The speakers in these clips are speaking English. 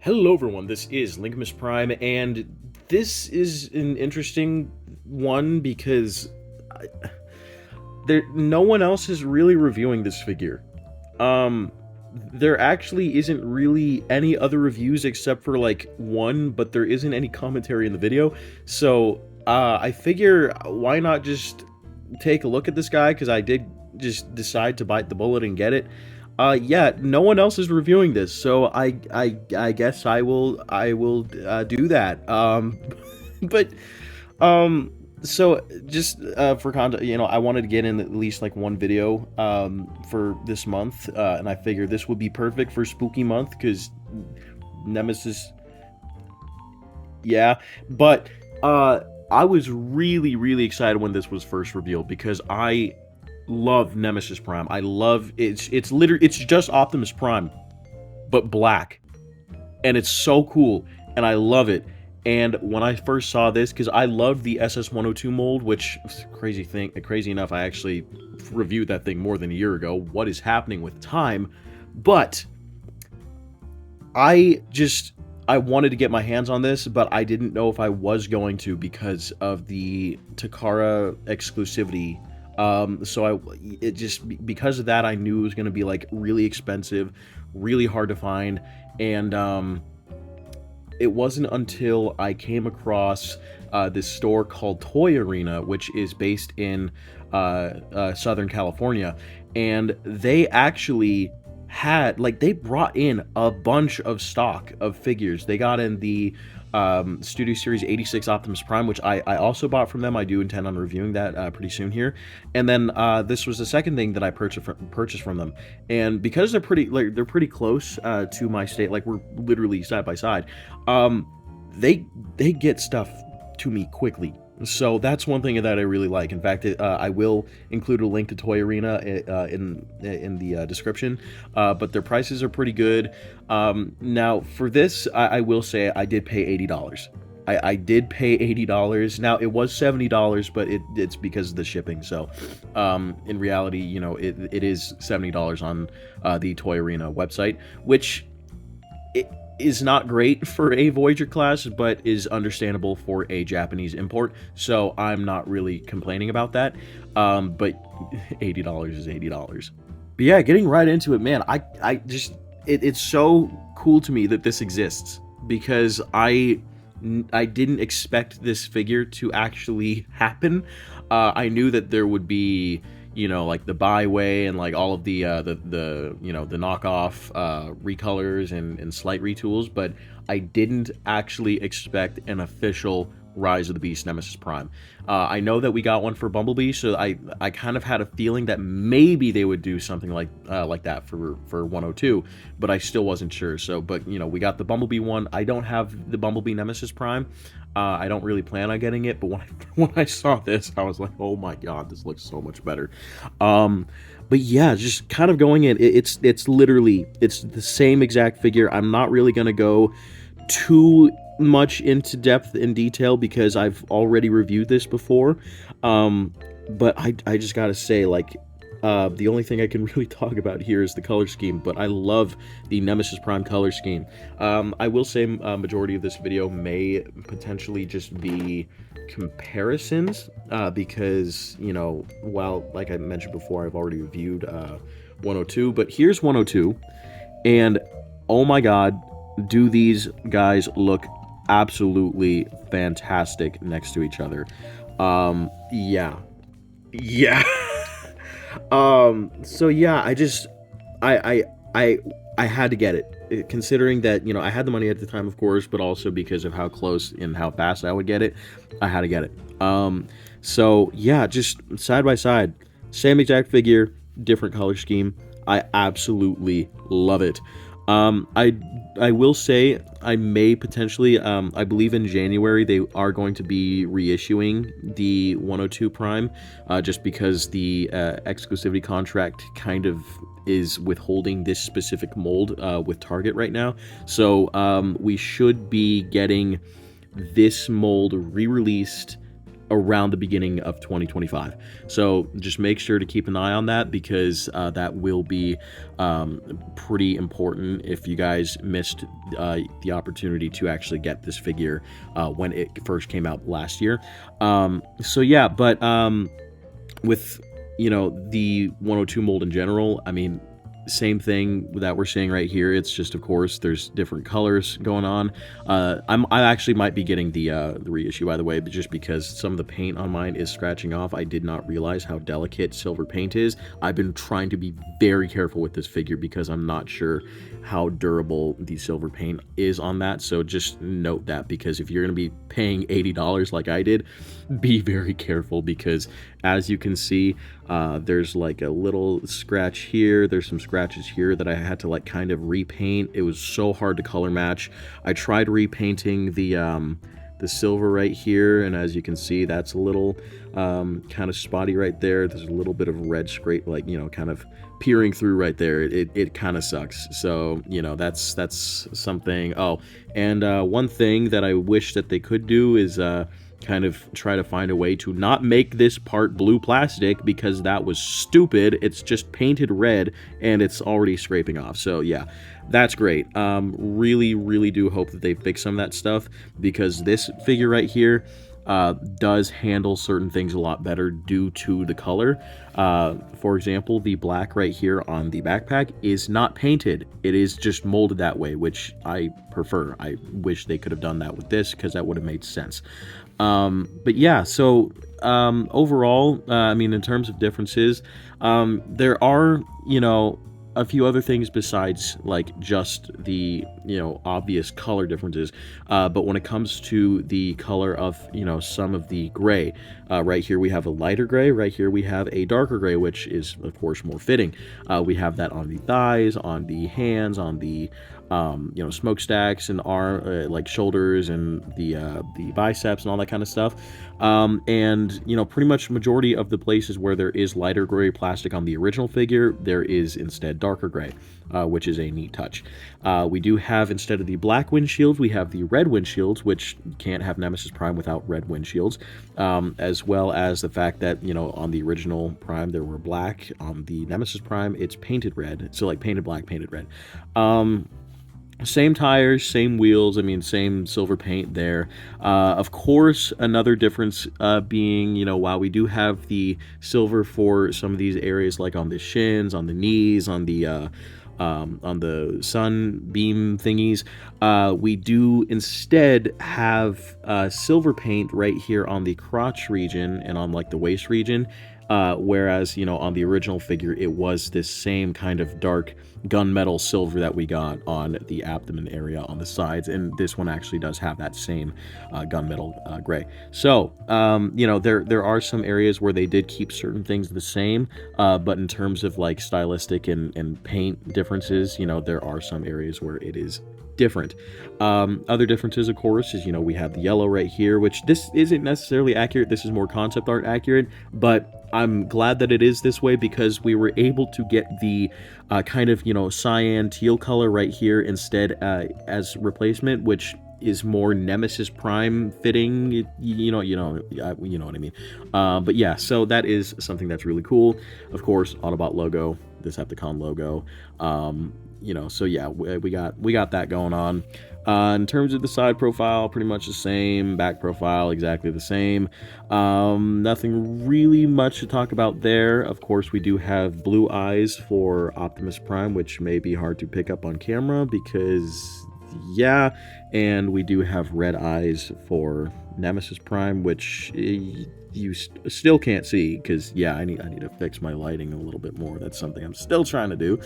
Hello everyone, this is Linkimus Prime, and this is an interesting one because no one else is really reviewing this figure. Um, there actually isn't really any other reviews except for like one, but there isn't any commentary in the video. So I figure why not just take a look at this guy, because I did just decide to bite the bullet and get it. Yeah, no one else is reviewing this, so I guess I will do that. But so just for content, I wanted to get in at least like one video for this month, and I figured this would be perfect for spooky month because Nemesis. Yeah, but I was really excited when this was first revealed because I love Nemesis Prime. I love it's literally it's just Optimus Prime, but black, and it's so cool, and I love it. And when I first saw this, because I loved the SS-102 mold, which crazy enough, I actually reviewed that thing more than a year ago. What is happening with time? But I wanted to get my hands on this, but I didn't know if I was going to because of the Takara exclusivity. Because of that, I knew it was going to be like really expensive, really hard to find, and it wasn't until I came across this store called Toy Arena, which is based in Southern California, and they actually had, like, they brought in a bunch of stock of figures. They got in the Studio Series 86 Optimus Prime, which I also bought from them. I do intend on reviewing that pretty soon here. And then this was the second thing that I purchased from them. And because they're pretty close to my state, like we're literally side by side, they get stuff to me quickly. So that's one thing that I really like. In fact, I will include a link to Toy Arena in the description, but their prices are pretty good. Now, for this, I will say I did pay $80. I did pay $80. Now, it was $70, but it's because of the shipping. So, in reality, it is $70 on the Toy Arena website, which is not great for a Voyager class, but is understandable for a Japanese import, so I'm not really complaining about that. But $80 is $80. But yeah, getting right into it, man, it's so cool to me that this exists, because I didn't expect this figure to actually happen. I knew that there would be, like the byway and like all of the knockoff recolors and slight retools, but I didn't actually expect an official Rise of the Beast Nemesis Prime. I know that we got one for Bumblebee, so I kind of had a feeling that maybe they would do something like that for 102, but I still wasn't sure. So, but we got the Bumblebee one. I don't have the Bumblebee Nemesis Prime. I don't really plan on getting it, but when I saw this, I was like, oh my god, this looks so much better. But yeah, just kind of going in, it's the same exact figure. I'm not really gonna go too much into depth and detail because I've already reviewed this before. But I just gotta say, like, the only thing I can really talk about here is the color scheme, but I love the Nemesis Prime color scheme. I will say majority of this video may potentially just be comparisons, because, while, like I mentioned before, I've already reviewed 102, but here's 102, and oh my god, do these guys look absolutely fantastic next to each other. Yeah. So yeah, I had to get it, considering that, I had the money at the time, of course, but also because of how close and how fast I would get it, I had to get it. So yeah, just side by side, same exact figure, different color scheme. I absolutely love it. I will say I may potentially, I believe in January they are going to be reissuing the 102 Prime, just because the exclusivity contract kind of is withholding this specific mold with Target right now. So we should be getting this mold re-released around the beginning of 2025. So just make sure to keep an eye on that, because that will be pretty important if you guys missed the opportunity to actually get this figure when it first came out last year. So yeah, but with, you know, the 102 mold in general, I mean, same thing that we're seeing right here. It's just, of course, there's different colors going on. I actually might be getting the reissue, by the way, but just because some of the paint on mine is scratching off. I did not realize how delicate silver paint is. I've been trying to be very careful with this figure because I'm not sure how durable the silver paint is on that. So just note that, because if you're going to be paying $80 like I did, be very careful, because as you can see, there's like a little scratch here. There's some scratches here that I had to like kind of repaint. It was so hard to color match. I tried repainting the silver right here, and as you can see, that's a little kind of spotty right there. There's a little bit of red scrape, like, you know, kind of peering through right there. It kind of sucks. So, you know, that's something. Oh, and one thing that I wish that they could do is kind of try to find a way to not make this part blue plastic, because that was stupid. It's just painted red and it's already scraping off. So yeah, that's great. Really do hope that they fix some of that stuff, because this figure right here does handle certain things a lot better due to the color. For example, the black right here on the backpack is not painted. It is just molded that way, which I prefer. I wish they could have done that with this, because that would have made sense. But yeah, so overall, I mean, in terms of differences, there are, you know, a few other things besides like just the, you know, obvious color differences. But when it comes to the color of, you know, some of the gray, right here we have a lighter gray, right here we have a darker gray, which is of course more fitting. We have that on the thighs, on the hands, on the you know, smokestacks and arm, like shoulders, and the biceps and all that kind of stuff. And you know, pretty much majority of the places where there is lighter gray plastic on the original figure, there is instead darker gray, which is a neat touch. We do have, instead of the black windshields, we have the red windshields, which you can't have Nemesis Prime without red windshields, as well as the fact that, you know, on the original Prime there were black. On the Nemesis Prime it's painted red, so like painted black, painted red. Same tires, same wheels, I mean, same silver paint there. Of course, another difference being, you know, while we do have the silver for some of these areas, like on the shins, on the knees, on the sunbeam thingies, we do instead have silver paint right here on the crotch region and on like the waist region. Whereas, you know, on the original figure, it was this same kind of dark gunmetal silver that we got on the abdomen area on the sides, and this one actually does have that same gunmetal gray. So, you know, there are some areas where they did keep certain things the same, but in terms of like stylistic and paint differences, you know, there are some areas where it is different. Other differences, of course, is, you know, we have the yellow right here, which this isn't necessarily accurate. This is more concept art accurate, but I'm glad that it is this way, because we were able to get the kind of, you know, cyan teal color right here instead as replacement, which is more Nemesis Prime fitting, you know what I mean. But yeah, so that is something that's really cool. Of course, Autobot logo, Decepticon logo. You know, so yeah, we got that going on. In terms of the side profile, pretty much the same. Back profile, exactly the same. Nothing really much to talk about there. Of course, we do have blue eyes for Optimus Prime, which may be hard to pick up on camera because, yeah. And we do have red eyes for Nemesis Prime, which you still can't see because, yeah, I need to fix my lighting a little bit more. That's something I'm still trying to do.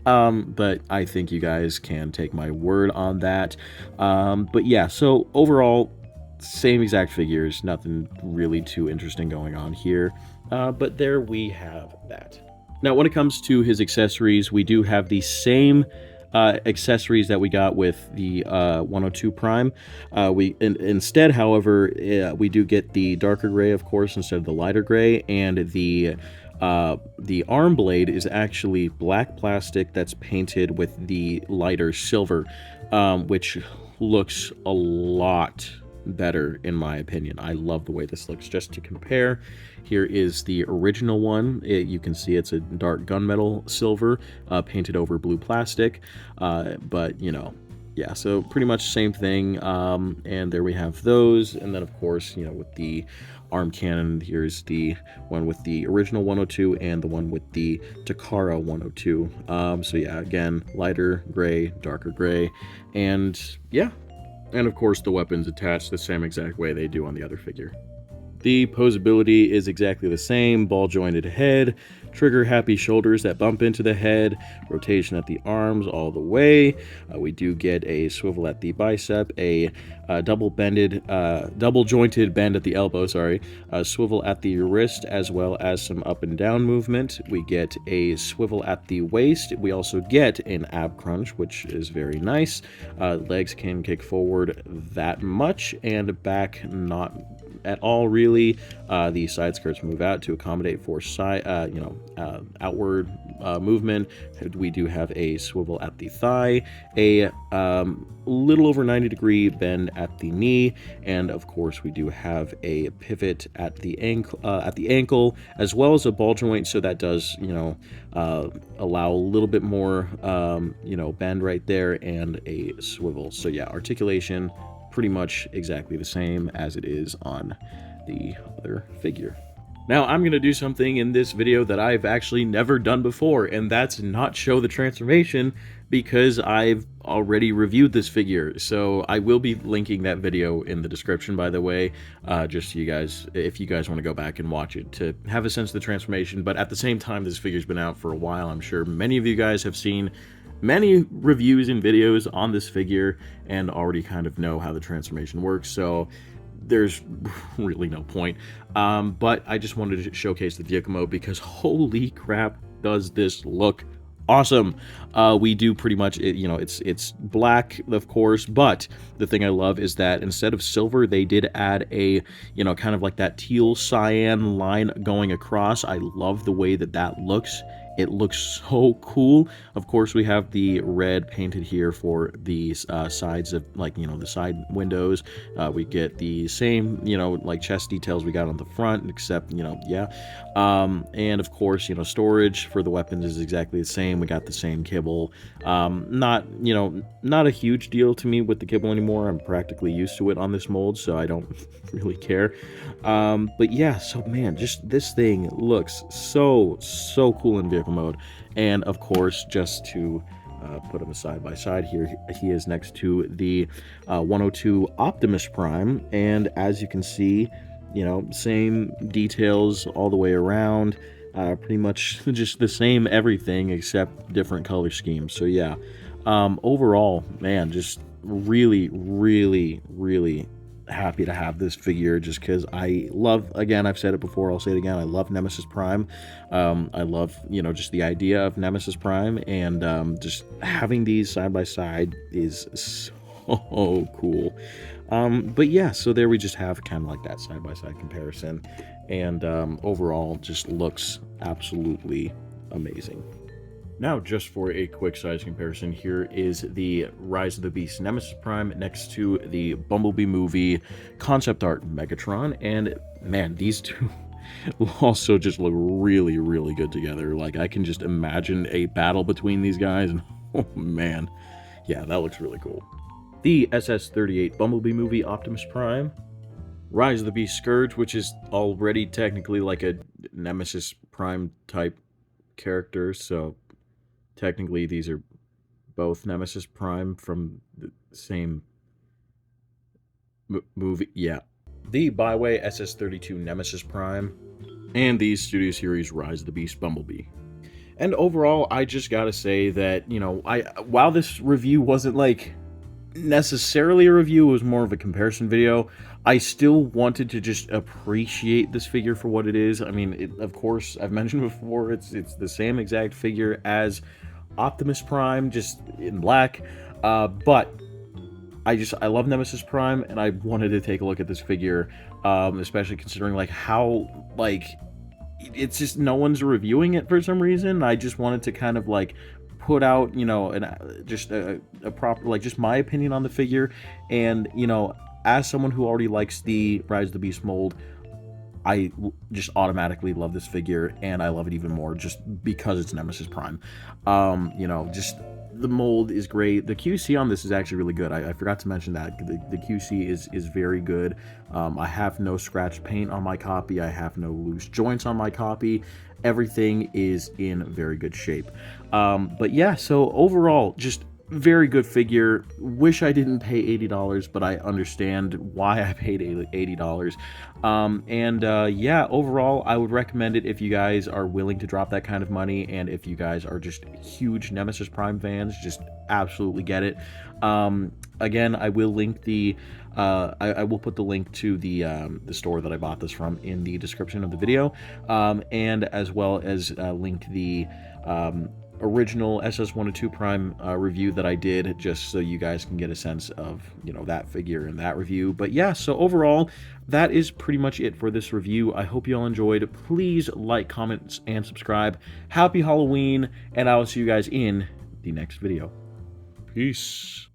But I think you guys can take my word on that. But yeah, so overall, same exact figures, nothing really too interesting going on here. But there we have that. Now, when it comes to his accessories, we do have the same accessories that we got with the 102 Prime. Instead, however, we do get the darker gray, of course, instead of the lighter gray, and the arm blade is actually black plastic that's painted with the lighter silver, which looks a lot better in my opinion. I love the way this looks. Just to compare, here is the original one. You can see it's a dark gunmetal silver, painted over blue plastic, but you know, yeah, so pretty much same thing. And there we have those, and then of course, you know, with the arm cannon, here's the one with the original 102 and the one with the Takara 102. So yeah, again, lighter gray, darker gray, and yeah, and of course the weapons attached the same exact way they do on the other figure. The poseability is exactly the same, ball jointed head, trigger happy shoulders that bump into the head, rotation at the arms all the way. We do get a swivel at the bicep, a double jointed bend at the elbow, a swivel at the wrist, as well as some up and down movement. We get a swivel at the waist. We also get an ab crunch, which is very nice. Legs can kick forward that much, and back not at all, really. The side skirts move out to accommodate for outward movement. We do have a swivel at the thigh, a little over 90-degree bend at the knee, and of course we do have a pivot at the ankle, as well as a ball joint. So that does, allow a little bit more, bend right there, and a swivel. So yeah, articulation pretty much exactly the same as it is on the other figure. Now, I'm going to do something in this video that I've actually never done before, and that's not show the transformation, because I've already reviewed this figure. So I will be linking that video in the description, by the way, just so you guys, if you guys want to go back and watch it to have a sense of the transformation. But at the same time, this figure's been out for a while. I'm sure many of you guys have seen many reviews and videos on this figure and already kind of know how the transformation works, so there's really no point. But I just wanted to showcase the vehicle mode, because holy crap, does this look awesome. We do pretty much, it's black, of course, but the thing I love is that instead of silver, they did add a, kind of like that teal cyan line going across. I love the way that looks. It looks so cool. Of course, we have the red painted here for the sides of, the side windows. We get the same, like chest details we got on the front, except, and of course, storage for the weapons is exactly the same. We got the same kibble. Not a huge deal to me with the kibble anymore. I'm practically used to it on this mold, so I don't really care. But yeah, so man, just this thing looks so cool in vehicle mode. And of course, just to put him side by side here, he is next to the 102 Optimus Prime, and as you can see, same details all the way around, pretty much just the same everything except different color schemes. So yeah, overall, man, just really happy to have this figure, just because I love, again, I've said it before, I'll say it again, I love Nemesis Prime. I love, just the idea of Nemesis Prime, and just having these side by side is so cool. But yeah, so there we just have kind of like that side by side comparison, and overall just looks absolutely amazing. Now, just for a quick size comparison, here is the Rise of the Beast Nemesis Prime next to the Bumblebee movie concept art Megatron, and man, these two also just look really good together. Like, I can just imagine a battle between these guys, and oh man, yeah, that looks really cool. The SS-38 Bumblebee movie Optimus Prime, Rise of the Beast Scourge, which is already technically like a Nemesis Prime type character, so technically these are both Nemesis Prime from the same movie. Yeah. The Byway SS-32 Nemesis Prime, and the Studio Series Rise of the Beast Bumblebee. And overall, I just gotta say that, while this review wasn't like necessarily a review, it was more of a comparison video, I still wanted to just appreciate this figure for what it is. I mean, of course, I've mentioned before, it's the same exact figure as Optimus Prime, just in black, but I love Nemesis Prime, and I wanted to take a look at this figure, especially considering how it's just no one's reviewing it for some reason. I just wanted to kind of put out, just a proper, just my opinion on the figure, and as someone who already likes the Rise of the Beast mold, I just automatically love this figure, and I love it even more just because it's Nemesis Prime. Just the mold is great. The QC on this is actually really good. I forgot to mention that the QC is very good. I have no scratched paint on my copy. I have no loose joints on my copy. Everything is in very good shape. But yeah, so overall, just very good figure. Wish I didn't pay $80, but I understand why I paid $80. Yeah, overall, I would recommend it if you guys are willing to drop that kind of money, and if you guys are just huge Nemesis Prime fans, just absolutely get it. Again, I will link the I will put the link to the store that I bought this from in the description of the video, and as well as link the original SS-102 Prime review that I did, just so you guys can get a sense of, that figure and that review. But yeah, so overall, that is pretty much it for this review. I hope you all enjoyed. Please like, comment, and subscribe. Happy Halloween, and I will see you guys in the next video. Peace.